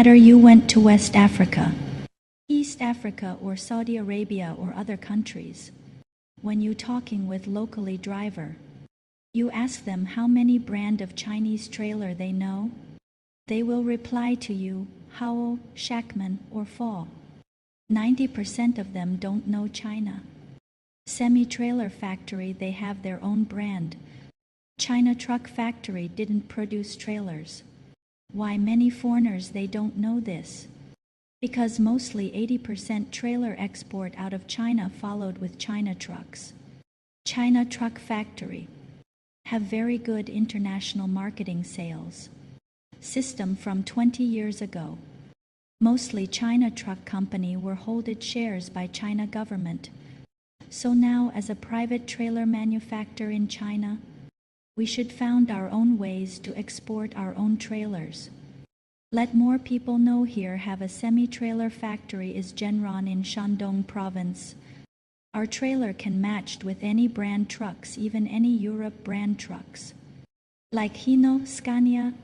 matter you went to West Africa, East Africa, or Saudi Arabia or other countries, when you talking with locally driver, you ask them how many brand of Chinese trailer they know, they will reply to you, Howo, Shackman, or Fall. 90% of them don't know China. Semi-trailer factory, they have their own brand. China truck factory didn't produce trailers. Why many foreigners they don't know this? Because mostly 80% trailer export out of China followed with China trucks. China truck factory have very good international marketing sales system from 20 years ago. Mostly China truck company were holded shares by China government. So now as a private trailer manufacturer in China, we should found our own ways to export our own trailers. Let more people know here have a semi-trailer factory is Genron in Shandong province. Our trailer can matched with any brand trucks, even any Europe brand trucks. Like Hino, Scania,